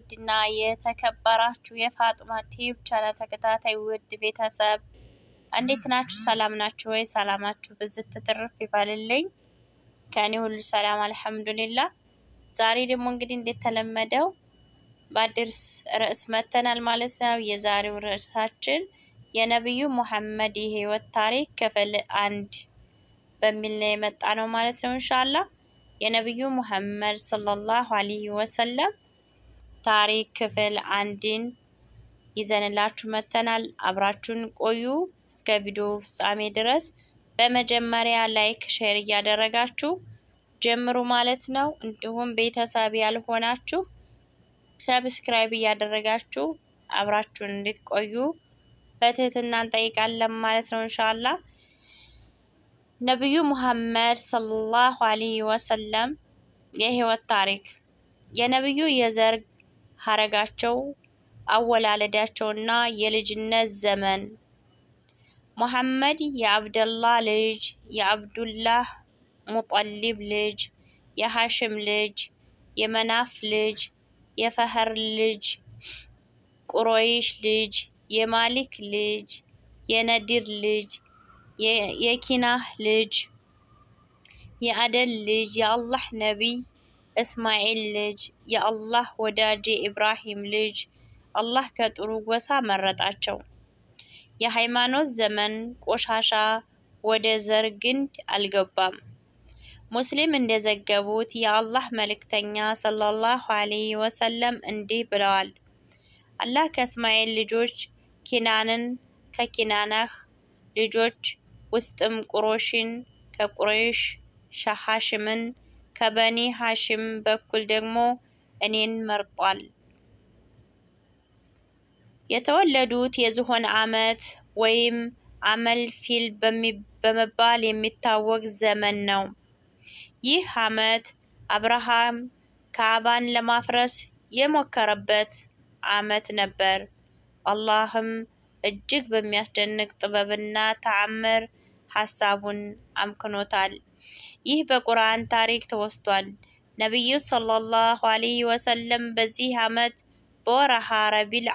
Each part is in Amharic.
ውድና የተከበራችሁ የፋጡማ ቲዩብ ቻናል ተከታታይ ውድ ቤተሰብ እንዴት ናችሁ? ሰላም ናችሁ ወይ? ሰላማችሁ ብዝት ትርፍ ይባልልኝ። ከኔ ሁሉ ሰላም አልሐምዱሊላህ። ዛሬ ደግሞ እንግዲህ እንደተለመደው በአዲስ ርዕስ መተናል ማለት ነው። የዛሬው ርዕሳችን የነብዩ መሐመድ የህይወት ታሪክ ክፍል 1 በሚል ነው የመጣ ነው ማለት ነው ኢንሻአላህ። የነብዩ መሐመድ ሰለላሁ ዐለይሂ ወሰለም ታሪክ ክፍል 1ን ይዘንላችሁ መተናል። አብራችሁን ቆዩ እስከ ቪዲዮ ፍጻሜ ድረስ። በመጀመሪያ ላይክ ሼር እያደረጋችሁ ጀምሩ ማለት ነው። እንዲሁም ቤተሰብ ያልሆናችሁ ሰብስክራይብ እያደረጋችሁ አብራችሁን እንድትቆዩ በትህትና እንጠይቃለን ማለት ነው ኢንሻአላህ። ነብዩ መሐመድ ሰለላሁ ዐለይሂ ወሰለም የህይወት ታሪክ የነብዩ የዘር ሐረጋቸው አወላለዳቸውና የልጅነት ዘመን። መሐመድ የአብደላህ ልጅ፣ የአብዱላህ ሙጠሊብ ልጅ፣ የሐሽም ልጅ፣ የመናፍ ልጅ፣ የፈህር ልጅ፣ ቁረይሽ ልጅ፣ የማሊክ ልጅ፣ የነዲር ልጅ፣ የኪናህ ልጅ፣ የአደን ልጅ፣ የአላህ ነቢይ እስማኤል ልጅ፣ የአላህ ወዳጅ ኢብራሂም ልጅ። አላህ ከጥሩ ጎሳ መረጣቸው። የሃይማኖት ዘመን ቆሻሻ ወደ ዘር ግንድ አልገባም። ሙስሊም እንደዘገቡት የአላህ መልእክተኛ ሰለላሁ ዐለይሂ ወሰለም እንዲህ ብለዋል። አላህ ከእስማኤል ልጆች ኪናንን ከኪናናህ ልጆች ውስጥም ቁረይሽን ከቁረይሽ ሐሽምን ከበኒ ሐሽም በኩል ደግሞ እኔን መርጧል። የተወለዱት የዝሆን ዓመት ወይም አመል ፊል በመባል የሚታወቅ ዘመን ነው። ይህ ዓመት አብርሃም ካዕባን ለማፍረስ የሞከረበት ዓመት ነበር። አላህም እጅግ በሚያስደንቅ ጥበብና ተአምር ሐሳቡን አምክኖታል። ይህ በቁርአን ታሪክ ተወስቷል። ነብዩ ሰለላሁ ዐለይሂ ወሰለም በዚህ ዓመት በወርሃ ረቢዕ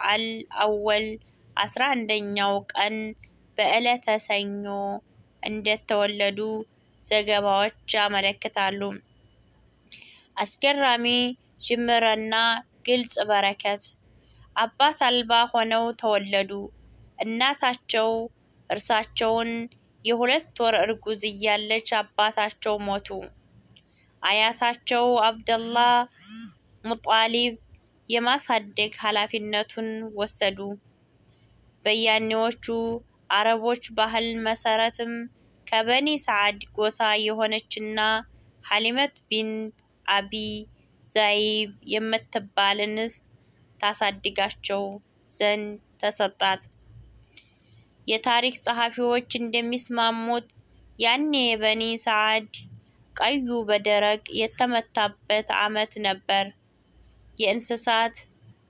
አወል 11ኛው ቀን በዕለተ ሰኞ እንደተወለዱ ዘገባዎች ያመለክታሉ። አስገራሚ ጅምርና ግልጽ በረከት። አባት አልባ ሆነው ተወለዱ። እናታቸው እርሳቸውን የ2 ወር እርጉዝ እያለች አባታቸው ሞቱ። አያታቸው አብደላህ ሙጣሊብ የማሳደግ ኃላፊነቱን ወሰዱ። በያኔዎቹ አረቦች ባህል መሰረትም ከበኒ ሰዓድ ጎሳ የሆነችና ሐሊመት ቢንት አቢ ዛይብ የምትባል እንስት ታሳድጋቸው ዘንድ ተሰጣት። የታሪክ ጸሐፊዎች እንደሚስማሙት ያኔ የበኒ ሰዓድ ቀዩ በደረቅ የተመታበት ዓመት ነበር። የእንስሳት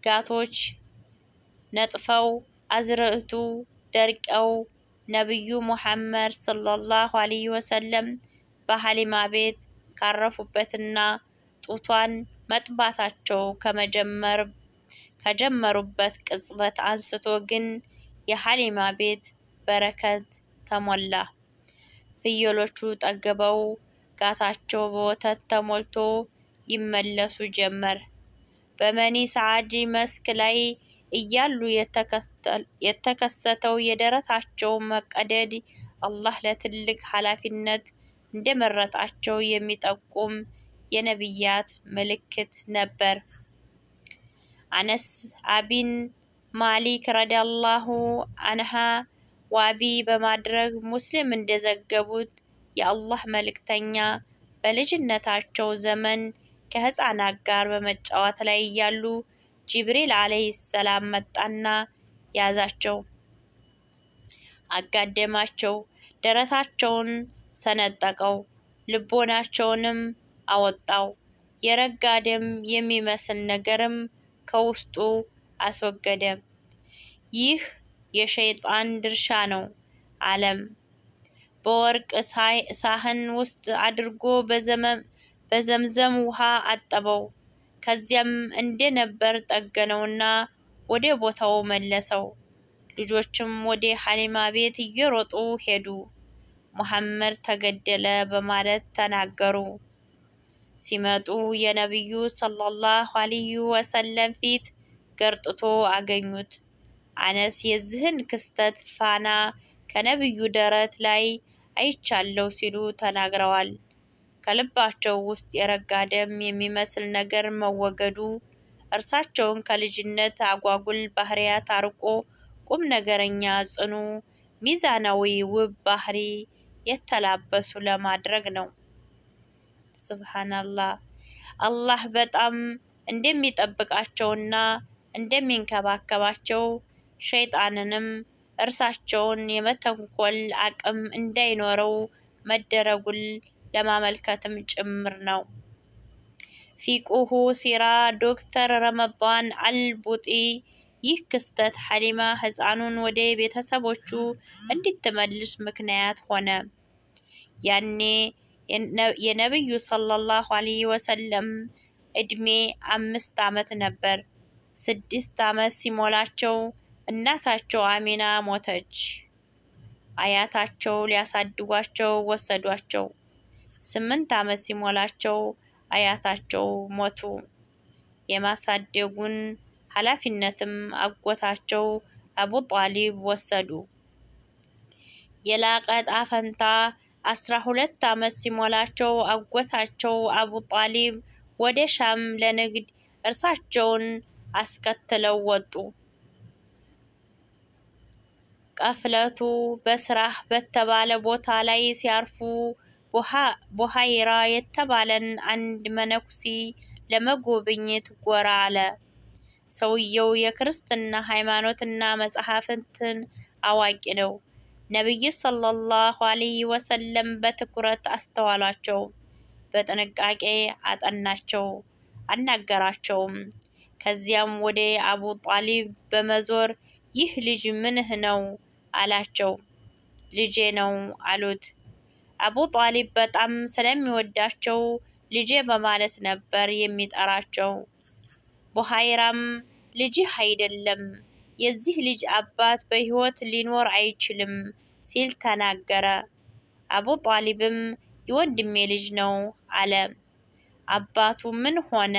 ጋቶች ነጥፈው አዝርዕቱ ደርቀው ነብዩ መሐመድ ሰለላሁ ዐለይሂ ወሰለም በሐሊማ ቤት ካረፉበትና ጡቷን መጥባታቸው ከጀመሩበት ቅጽበት አንስቶ ግን የሐሊማ ቤት በረከት ተሞላ። ፍየሎቹ ጠግበው ጋታቸው በወተት ተሞልቶ ይመለሱ ጀመር። በበኒ ሰዓድ መስክ ላይ እያሉ የተከሰተው የደረታቸው መቀደድ አላህ ለትልቅ ኃላፊነት እንደመረጣቸው የሚጠቁም የነቢያት ምልክት ነበር። አነስ አቢን ማሊክ ረዲየላሁ አንሃ ዋቢ በማድረግ ሙስሊም እንደዘገቡት የአላህ መልእክተኛ በልጅነታቸው ዘመን ከህፃናት ጋር በመጫወት ላይ እያሉ ጅብሪል አለይሂ ሰላም መጣና ያዛቸው፣ አጋደማቸው፣ ደረታቸውን ሰነጠቀው፣ ልቦናቸውንም አወጣው። የረጋ ደም የሚመስል ነገርም ከውስጡ አስወገደ። ይህ የሸይጣን ድርሻ ነው አለም። በወርቅ ሳህን ውስጥ አድርጎ በዘምዘም ውሃ አጠበው። ከዚያም እንደነበር ጠገነውና ወደ ቦታው መለሰው። ልጆችም ወደ ሐሊማ ቤት እየሮጡ ሄዱ። ሙሐመድ ተገደለ በማለት ተናገሩ። ሲመጡ የነብዩ ሰለላሁ ዐለይሂ ወሰለም ፊት ገርጥቶ አገኙት። አነስ የዚህን ክስተት ፋና ከነብዩ ደረት ላይ አይቻለው ሲሉ ተናግረዋል። ከልባቸው ውስጥ የረጋ ደም የሚመስል ነገር መወገዱ እርሳቸውን ከልጅነት አጓጉል ባህሪያት አርቆ ቁም ነገረኛ፣ ጽኑ፣ ሚዛናዊ፣ ውብ ባህሪ የተላበሱ ለማድረግ ነው። ሱብሃንአላህ። አላህ በጣም እንደሚጠብቃቸውና እንደሚንከባከባቸው ሸይጣንንም እርሳቸውን የመተንኮል አቅም እንዳይኖረው መደረጉን ለማመልከትም ጭምር ነው። ፊቁሁ ሲራ ዶክተር ረመዳን አልቡጢ ይህ ክስተት ሐሊማ ህፃኑን ወደ ቤተሰቦቹ እንድትመልስ ምክንያት ሆነ። ያኔ የነብዩ ሰለላሁ ዐለይሂ ወሰለም እድሜ 5 ዓመት ነበር። 6 ዓመት ሲሞላቸው እናታቸው አሚና ሞተች። አያታቸው ሊያሳድጓቸው ወሰዷቸው። 8 ዓመት ሲሞላቸው አያታቸው ሞቱ። የማሳደጉን ኃላፊነትም አጎታቸው አቡ ጣሊብ ወሰዱ። የላቀ ዕጣ ፈንታ 12 ዓመት ሲሞላቸው አጎታቸው አቡ ጣሊብ ወደ ሻም ለንግድ እርሳቸውን አስከትለው ወጡ። ቀፍለቱ በስራህ በተባለ ቦታ ላይ ሲያርፉ ቡሃይራ የተባለን አንድ መነኩሴ ለመጎብኘት ጎራ አለ። ሰውየው የክርስትና ሃይማኖትና መጽሐፍትን አዋቂ ነው። ነብዩ ሰለላሁ ዐለይሂ ወሰለም በትኩረት አስተዋሏቸው፣ በጥንቃቄ አጠናቸው፣ አናገራቸውም። ከዚያም ወደ አቡ ጣሊብ በመዞር ይህ ልጅ ምንህ ነው አላቸው። ልጄ ነው አሉት። አቡ ጣሊብ በጣም ስለሚወዳቸው ልጄ በማለት ነበር የሚጠራቸው። ቡሃይራም ልጅህ አይደለም፣ የዚህ ልጅ አባት በህይወት ሊኖር አይችልም ሲል ተናገረ። አቡ ጣሊብም የወንድሜ ልጅ ነው አለ። አባቱ ምን ሆነ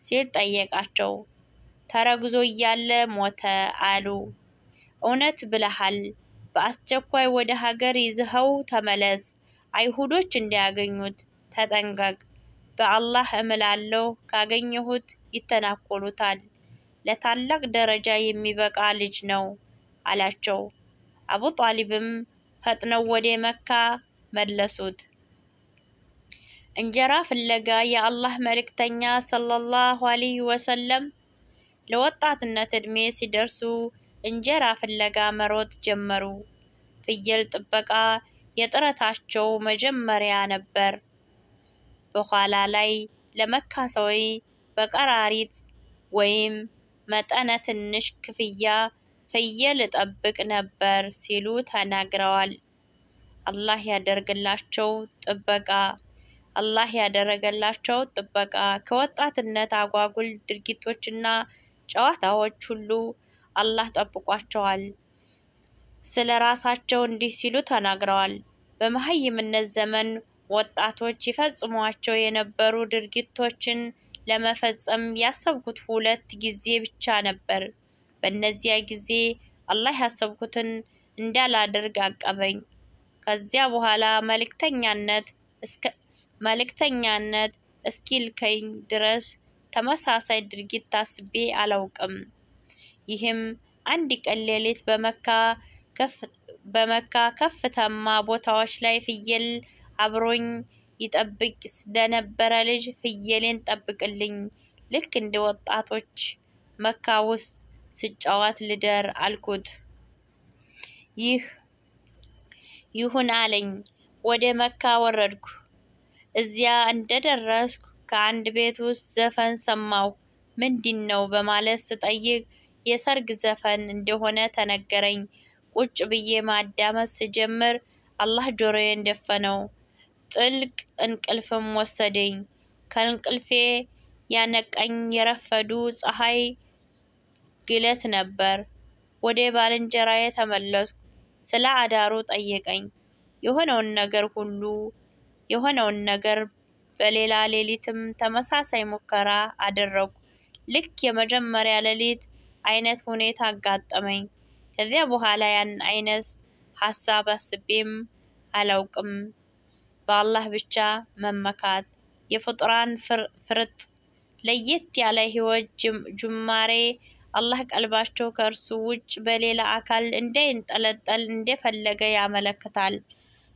ሲል ጠየቃቸው። ተረግዞ እያለ ሞተ አሉ። እውነት ብለሃል፣ በአስቸኳይ ወደ ሀገር ይዘኸው ተመለስ፣ አይሁዶች እንዲያገኙት ተጠንቀቅ። በአላህ እምላለሁ ካገኘሁት ይተናኮሉታል። ለታላቅ ደረጃ የሚበቃ ልጅ ነው አላቸው። አቡ ጣሊብም ፈጥነው ወደ መካ መለሱት። እንጀራ ፍለጋ የአላህ መልእክተኛ ሰለላሁ ዐለይሂ ወሰለም ለወጣትነት እድሜ ሲደርሱ እንጀራ ፍለጋ መሮጥ ጀመሩ። ፍየል ጥበቃ የጥረታቸው መጀመሪያ ነበር። በኋላ ላይ ለመካ ሰዎች በቀራሪት ወይም መጠነ ትንሽ ክፍያ ፍየል እጠብቅ ነበር ሲሉ ተናግረዋል። አላህ ያደረገላቸው ጥበቃ ከወጣትነት አጓጉል ድርጊቶችና ጨዋታዎች ሁሉ አላህ ጠብቋቸዋል። ስለ ራሳቸው እንዲህ ሲሉ ተናግረዋል። በመሀይምነት ዘመን ወጣቶች ይፈጽሟቸው የነበሩ ድርጊቶችን ለመፈጸም ያሰብኩት 2 ጊዜ ብቻ ነበር። በእነዚያ ጊዜ አላህ ያሰብኩትን እንዳላደርግ አቀበኝ። ከዚያ በኋላ መልእክተኛነት እስኪልከኝ ድረስ ተመሳሳይ ድርጊት ታስቤ አላውቅም። ይህም አንድ ቀን ሌሊት በመካ ከፍታማ ቦታዎች ላይ ፍየል አብሮኝ ይጠብቅ ለነበረ ልጅ ፍየሌን ጠብቅልኝ፣ ልክ እንደ ወጣቶች መካ ውስጥ ስጫወት ልደር አልኩት። ይሁን አለኝ። ወደ መካ ወረድኩ። እዚያ እንደደረስኩ ከአንድ ቤት ውስጥ ዘፈን ሰማሁ። ምንድን ነው በማለት ስጠይቅ የሰርግ ዘፈን እንደሆነ ተነገረኝ። ቁጭ ብዬ ማዳመጥ ስጀምር አላህ ጆሮዬን ደፈነው። ጥልቅ እንቅልፍም ወሰደኝ። ከእንቅልፌ ያነቀኝ የረፈዱ ፀሐይ ግለት ነበር። ወደ ባልንጀራዬ ተመለስኩ። ስለ አዳሩ ጠየቀኝ። የሆነውን ነገር በሌላ ሌሊትም ተመሳሳይ ሙከራ አደረጉ። ልክ የመጀመሪያ ሌሊት አይነት ሁኔታ አጋጠመኝ። ከዚያ በኋላ ያን አይነት ሀሳብ አስቤም አላውቅም። በአላህ ብቻ መመካት፣ የፍጡራን ፍርጥ፣ ለየት ያለ ህይወት ጅማሬ፣ አላህ ቀልባቸው ከእርሱ ውጭ በሌላ አካል እንዳይንጠለጠል እንደፈለገ ያመለክታል።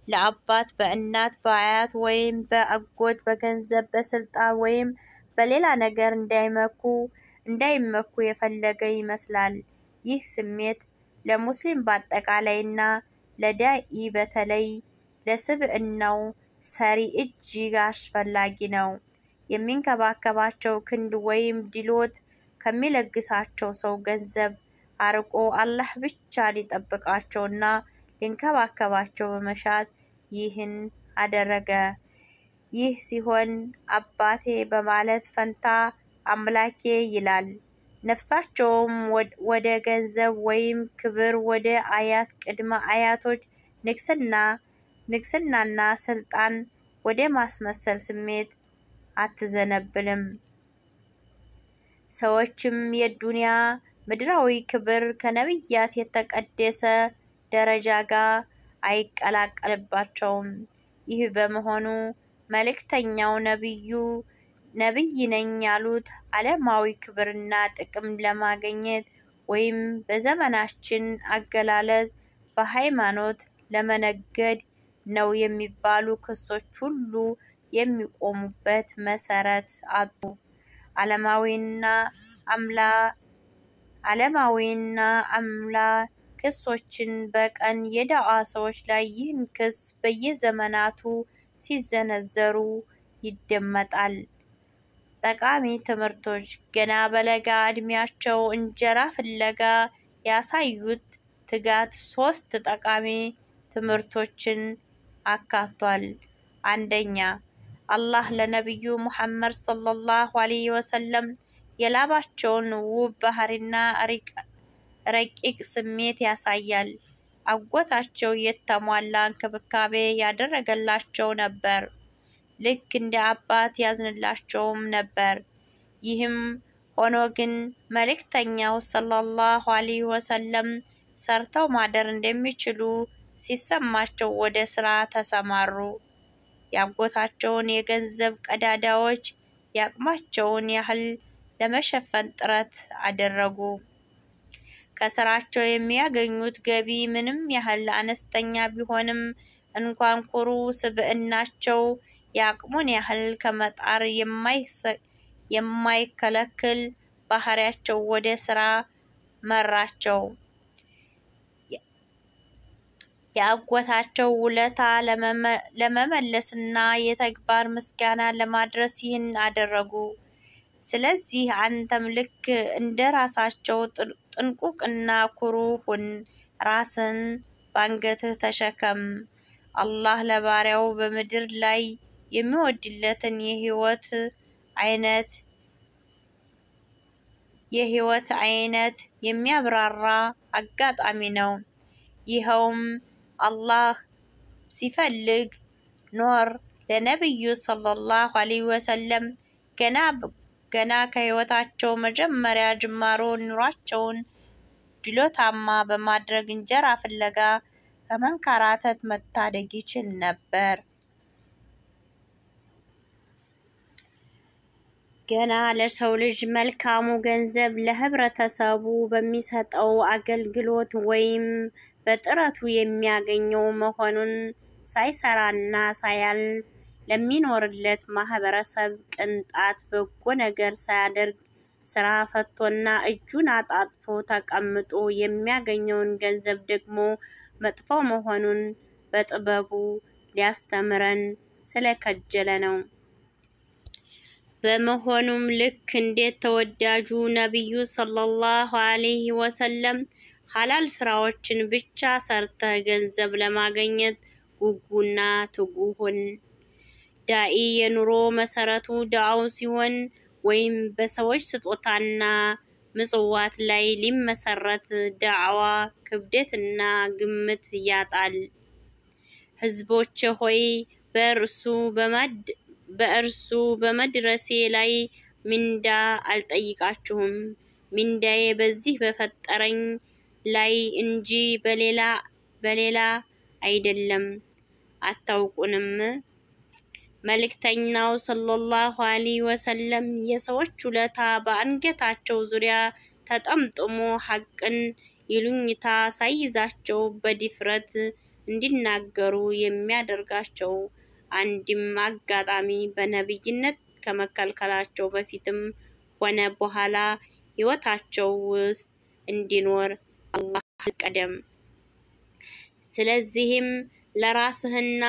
ለአባት፣ በእናት፣ በአያት ወይም በአጎት፣ በገንዘብ፣ በስልጣን ወይም በሌላ ነገር እንዳይመኩ የፈለገ ይመስላል። ይህ ስሜት ለሙስሊም በአጠቃላይና ለዳኢ በተለይ ለስብዕናው ሰሪ እጅግ አስፈላጊ ነው። የሚንከባከባቸው ክንድ ወይም ድሎት ከሚለግሳቸው ሰው ገንዘብ አርቆ አላህ ብቻ ሊጠብቃቸውና ሊንከባከባቸው በመሻት ይህን አደረገ። ይህ ሲሆን አባቴ በማለት ፈንታ አምላኬ ይላል። ነፍሳቸውም ወደ ገንዘብ ወይም ክብር፣ ወደ አያት ቅድመ አያቶች ንግስናና ስልጣን፣ ወደ ማስመሰል ስሜት አትዘነብልም። ሰዎችም የዱንያ ምድራዊ ክብር ከነቢያት የተቀደሰ ደረጃ ጋር አይቀላቀልባቸውም። ይህ በመሆኑ መልእክተኛው ነቢይ ነኝ ያሉት ዓለማዊ ክብርና ጥቅም ለማግኘት ወይም በዘመናችን አገላለጽ በሃይማኖት ለመነገድ ነው የሚባሉ ክሶች ሁሉ የሚቆሙበት መሰረት አጡ። ዓለማዊና አምላ ክሶችን በቀን የዳዋ ሰዎች ላይ ይህን ክስ በየዘመናቱ ሲዘነዘሩ ይደመጣል። ጠቃሚ ትምህርቶች ገና በለጋ እድሜያቸው እንጀራ ፍለጋ ያሳዩት ትጋት 3 ጠቃሚ ትምህርቶችን አካቷል። አንደኛ፣ አላህ ለነቢዩ ሙሐመድ ሰለላሁ ዐለይሂ ወሰለም የላባቸውን ውብ ባህሪና ረቂቅ ስሜት ያሳያል። አጎታቸው የተሟላ እንክብካቤ ያደረገላቸው ነበር። ልክ እንደ አባት ያዝንላቸውም ነበር። ይህም ሆኖ ግን መልእክተኛው ሰለላሁ ዐለይሂ ወሰለም ሰርተው ማደር እንደሚችሉ ሲሰማቸው ወደ ስራ ተሰማሩ። ያጎታቸውን የገንዘብ ቀዳዳዎች ያቅማቸውን ያህል ለመሸፈን ጥረት አደረጉ። ከስራቸው የሚያገኙት ገቢ ምንም ያህል አነስተኛ ቢሆንም እንኳን ኩሩ ስብዕናቸው የአቅሙን ያህል ከመጣር የማይከለክል ባህሪያቸው ወደ ስራ መራቸው። የአጎታቸው ውለታ ለመመለስና የተግባር ምስጋና ለማድረስ ይህን አደረጉ። ስለዚህ አንተም ልክ እንደ ራሳቸው ጥንቁቅና ኩሩ ሁን፣ ራስን ባንገትህ ተሸከም። አላህ ለባሪያው በምድር ላይ የሚወድለትን የህይወት አይነት የሚያብራራ አጋጣሚ ነው። ይኸውም አላህ ሲፈልግ ኖር ለነቢዩ ሰለላሁ ዐለይሂ ወሰለም ገና ከህይወታቸው መጀመሪያ ጅማሮ ኑሯቸውን ድሎታማ በማድረግ እንጀራ ፍለጋ ከመንከራተት መታደግ ይችል ነበር። ገና ለሰው ልጅ መልካሙ ገንዘብ ለህብረተሰቡ በሚሰጠው አገልግሎት ወይም በጥረቱ የሚያገኘው መሆኑን ሳይሰራና ሳያልፍ ለሚኖርለት ማህበረሰብ ቅንጣት በጎ ነገር ሳያደርግ ስራ ፈቶና እጁን አጣጥፎ ተቀምጦ የሚያገኘውን ገንዘብ ደግሞ መጥፎ መሆኑን በጥበቡ ሊያስተምረን ስለከጀለ ነው። በመሆኑም ልክ እንዴት ተወዳጁ ነቢዩ ሰለላሁ ዐለይሂ ወሰለም ሐላል ስራዎችን ብቻ ሰርተህ ገንዘብ ለማግኘት ጉጉና ትጉ ሁን። ዳኢ የኑሮ መሰረቱ ዳዓው ሲሆን ወይም በሰዎች ስጦታና ምጽዋት ላይ ሊመሰረት ዳዕዋ ክብደትና ግምት ያጣል። ሕዝቦቼ ሆይ በእርሱ በመድረሴ ላይ ምንዳ አልጠይቃችሁም። ምንዳዬ በዚህ በፈጠረኝ ላይ እንጂ በሌላ አይደለም። አታውቁንም? መልእክተኛው ሰለላሁ ዐለይሂ ወሰለም የሰዎች ውለታ በአንገታቸው ዙሪያ ተጠምጥሞ ሐቅን ይሉኝታ ሳይዛቸው በድፍረት እንዲናገሩ የሚያደርጋቸው አንድም አጋጣሚ በነብይነት ከመከልከላቸው በፊትም ሆነ በኋላ ሕይወታቸው ውስጥ እንዲኖር አላህ አልቀደም። ስለዚህም ለራስህና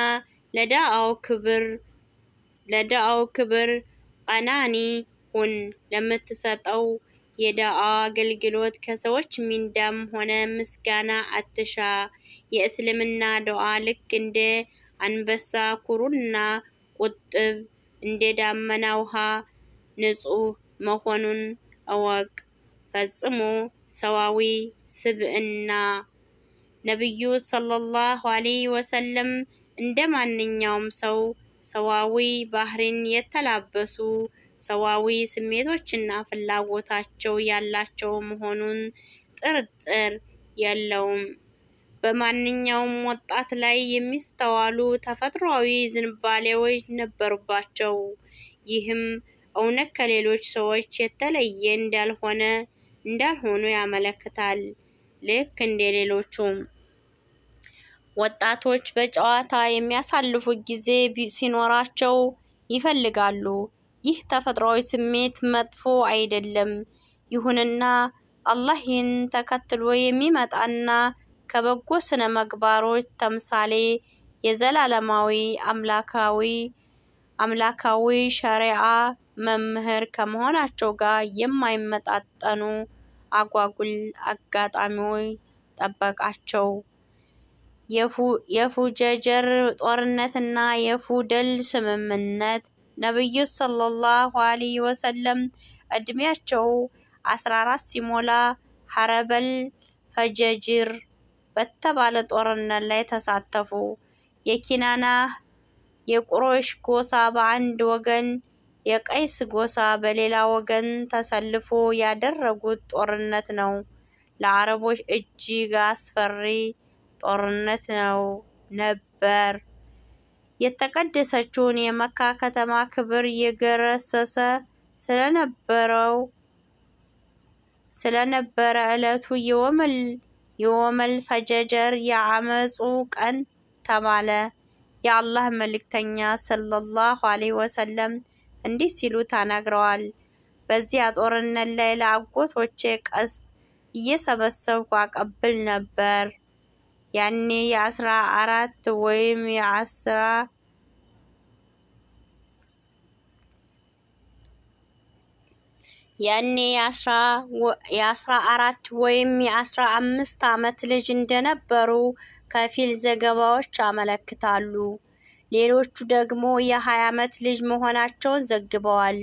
ለዳዕዋው ክብር ቀናኒ ሁን። ለምትሰጠው የዳዕዋ አገልግሎት ከሰዎች ምንዳም ሆነ ምስጋና አትሻ። የእስልምና ዳዕዋ ልክ እንደ አንበሳ ኩሩና ቁጥብ፣ እንደ ደመና ውሃ ንጹህ መሆኑን እወቅ። ፈጽሞ ሰዋዊ ስብዕና ነብዩ ሰለላሁ ዐለይሂ ወሰለም እንደ ማንኛውም ሰው ሰዋዊ ባህሪን የተላበሱ ሰዋዊ ስሜቶችና ፍላጎታቸው ያላቸው መሆኑን ጥርጥር የለውም። በማንኛውም ወጣት ላይ የሚስተዋሉ ተፈጥሯዊ ዝንባሌዎች ነበሩባቸው። ይህም እውነት ከሌሎች ሰዎች የተለየ እንዳልሆኑ ያመለክታል። ልክ እንደ ሌሎቹ ወጣቶች በጨዋታ የሚያሳልፉት ጊዜ ሲኖራቸው ይፈልጋሉ። ይህ ተፈጥሯዊ ስሜት መጥፎ አይደለም። ይሁንና አላህ ይህን ተከትሎ የሚመጣና ከበጎ ስነ ምግባሮች ተምሳሌ የዘላለማዊ አምላካዊ ሸሪዓ መምህር ከመሆናቸው ጋር የማይመጣጠኑ አጓጉል አጋጣሚዎች ጠበቃቸው። የፉጀጀር ጦርነትና የፉደል ስምምነት ነብዩ ሰለላሁ ዐለይሂ ወሰለም እድሜያቸው 14 ሲሞላ ሐረበል ፈጀጅር በተባለ ጦርነት ላይ ተሳተፉ። የኪናና የቁረይሽ ጎሳ በአንድ ወገን፣ የቀይስ ጎሳ በሌላ ወገን ተሰልፎ ያደረጉት ጦርነት ነው። ለአረቦች እጅግ አስፈሪ ጦርነት ነበር። የተቀደሰችውን የመካ ከተማ ክብር የገረሰሰ ስለነበረ ዕለቱ የወመል ፈጀጀር የአመፁ ቀን ተባለ። የአላህ መልእክተኛ ሰለላሁ ዐለይሂ ወሰለም እንዲህ ሲሉ ተናግረዋል። በዚያ ጦርነት ላይ ለአጎቶቼ ቀስት እየሰበሰብኩ አቀብል ነበር። ያኔ የ14 ወይም የ15 ዓመት ልጅ እንደነበሩ ከፊል ዘገባዎች ያመለክታሉ። ሌሎቹ ደግሞ የ20 ዓመት ልጅ መሆናቸውን ዘግበዋል።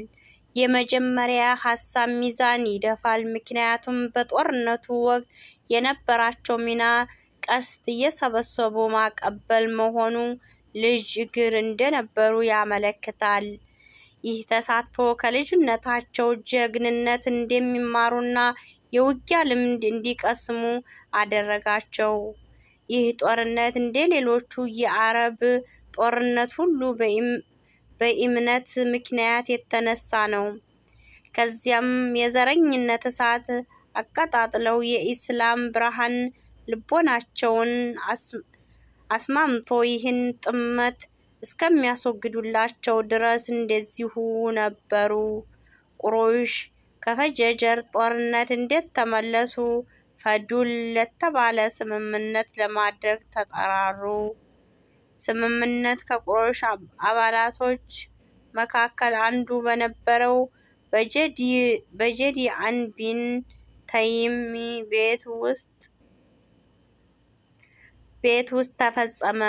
የመጀመሪያ ሐሳብ ሚዛን ይደፋል፣ ምክንያቱም በጦርነቱ ወቅት የነበራቸው ሚና ቀስት እየሰበሰቡ ማቀበል መሆኑ ልጅ እግር እንደነበሩ ያመለክታል። ይህ ተሳትፎ ከልጅነታቸው ጀግንነት እንደሚማሩና የውጊያ ልምድ እንዲቀስሙ አደረጋቸው። ይህ ጦርነት እንደ ሌሎቹ የአረብ ጦርነት ሁሉ በእምነት ምክንያት የተነሳ ነው። ከዚያም የዘረኝነት እሳት አቀጣጥለው የኢስላም ብርሃን ልቦናቸውን አስማምቶ ይህን ጥመት እስከሚያስወግዱላቸው ድረስ እንደዚሁ ነበሩ። ቁረይሽ ከፈጀጀር ጦርነት እንደተመለሱ ፈዱል ለተባለ ስምምነት ለማድረግ ተጠራሩ። ስምምነት ከቁረይሽ አባላቶች መካከል አንዱ በነበረው በጀዲአን ቢን ተይሚ ቤት ውስጥ ተፈጸመ።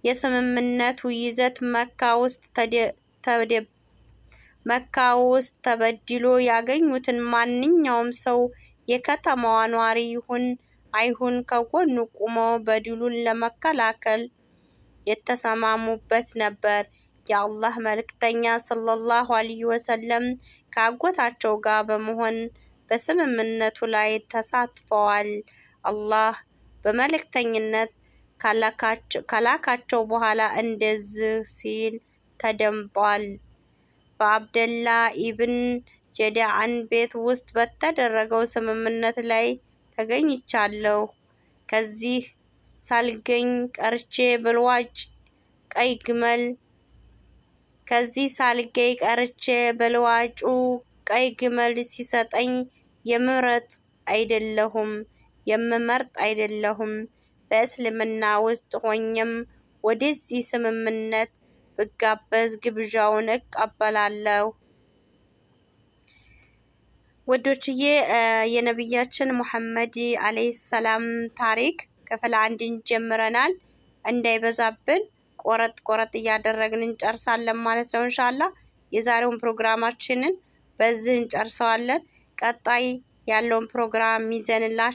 የስምምነቱ ይዘት መካ ውስጥ ተበድሎ ያገኙትን ማንኛውም ሰው የከተማዋ ነዋሪ ይሁን አይሁን ከጎኑ ቆመው በድሉን ለመከላከል የተሰማሙበት ነበር። የአላህ መልእክተኛ ሰለላሁ ዐለይሂ ወሰለም ከአጎታቸው ጋር በመሆን በስምምነቱ ላይ ተሳትፈዋል። አላህ በመልእክተኝነት ከላካቸው በኋላ እንደዚህ ሲል ተደምጧል። በአብደላ ኢብን ጀዳዕን ቤት ውስጥ በተደረገው ስምምነት ላይ ተገኝቻለሁ። ከዚህ ሳልገኝ ቀርቼ በልዋጩ ቀይ ግመል ሲሰጠኝ የምመርጥ አይደለሁም። በእስልምና ውስጥ ሆኜም ወደዚህ ስምምነት ብጋበዝ ግብዣውን እቀበላለሁ። ወዶችዬ የነብያችን መሐመድ አለይሂ ሰላም ታሪክ ክፍል 1 ጀምረናል። እንዳይበዛብን ቆረጥ እያደረግን እንጨርሳለን ማለት ነው ኢንሻአላህ። የዛሬውን ፕሮግራማችንን በዚህ እንጨርሰዋለን። ቀጣይ ያለውን ፕሮግራም ይዘንላችሁ